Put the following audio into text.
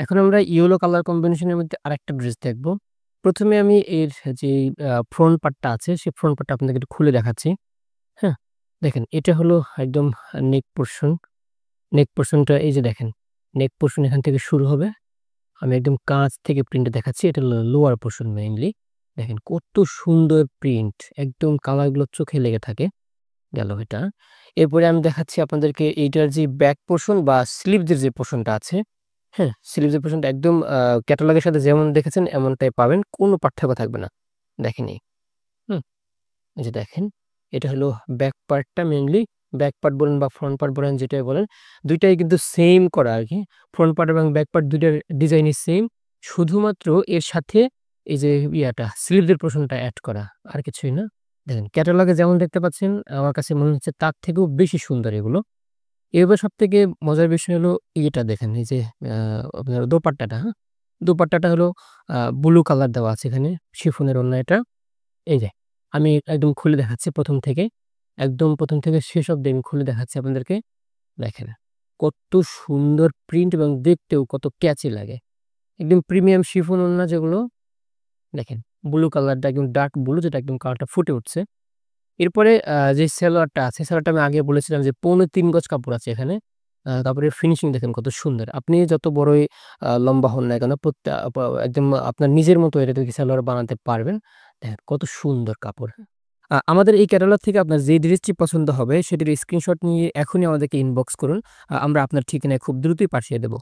এখন আমরা yellow colour কম্বিনেশনের মধ্যে আরেকটা ড্রেস দেখব। ১ম এ আমি এর যে ফ্রন্ট পার্টটা আছে, সেই ফ্রন্ট পার্টটা আপনাদেরকে একটু খুলে দেখাচ্ছি। হ্যাঁ? দেখেন এটা হলো একদম নেক পোরশন। নেক পোরশনটা এই যে দেখেন, নেক পোরশন এখান থেকে শুরু হবে। আমি একদম কাছ থেকে প্রিন্টটা দেখাচ্ছি। এটা হলো লোয়ার পোরশন মেইনলি। দেখেন কত সুন্দর প্রিন্ট। একদম কালারগুলো চোখে লেগে থাকে। গেল এটা। এরপরে আমি দেখাচ্ছি আপনাদেরকে এইটার যে ব্যাক পোরশন বা স্লিভসের যে পোরশনটা আছে, হ্যাঁ? স্লিভসের পোরশনটা একদম ক্যাটালগের সাথে যেমন দেখেছেন এমনটাই পাবেন। কোনো পার্থক্য থাকবে না। দেখেন এই। হুম? এই যে দেখেন, এটা হলো ব্যাক পার্টটা মেইনলি। ব্যাক পার্ট বলেন বা ফ্রন্ট পার্ট বলেন যেটাই বলেন, ২ টাই কিন্তু সেইম করা আরকি। ফ্রন্ট পার্ট এবং ব্যাক পার্ট ২ টার ডিজাইনই সেইম। শুধুমাত্র এর সাথে এই যে স্লিভসের পোরশনটা এড করা। আর কিছুই না। দেখেন ক্যাটালগে যেমন দেখতে পাচ্ছেন, আমার কাছে মনে হচ্ছে তার থেকেও বেশি সুন্দর এগুলো। এবার সবথেকে মজার বিষয় হলো ইয়েটা দেখেন, এই যে আ আপনার দোপাট্টাটা, হ্যাঁ? দোপাট্টাটা হলো ব্লু কালার দেওয়া আছে এখানে। শিফনের ওড়না এটা। এই যে আমি একদম খুলে দেখাচ্ছি ১ম থেকে। একদম ১ম থেকে শেষ অব্দি আমি খুলে দেখাচ্ছি আপনাদেরকে। দেখেন কত সুন্দর প্রিন্ট এবং দেখতেও কত ক্যাচি লাগে। একদম প্রিমিয়াম শিফন ওড়না যেগুলো, দেখেন ব্লু কালারটা একদম ডার্ক ব্লু, যেটা একদম কালারটা ফুটে উঠছে। এরপরে যে সেলোয়ারটা আছে, সেলোয়ারটা আমি আগে বলেছিলাম যে পৌনে ৩ গজ কাপড় আছে এখানে। তারপরে ফিনিশিং দেখেন কত সুন্দর। আপনি যত বড়ই লম্বা হন না কেন, প্রত্যে আপ একদম আপনার নিজের মতো এটা থেকে সেলোয়ার বানাতে পারবেন। দেখেন কত সুন্দর কাপড়। আমাদের এই ক্যাটালগ থেকে আপনার যে ড্রেসটি পছন্দ হবে সেটির স্ক্রিনশট নিয়ে এখনই আমাদেরকে ইনবক্স করুন। আমরা আপনার ঠিকানায় খুব দ্রুতই পাঠিয়ে দেব।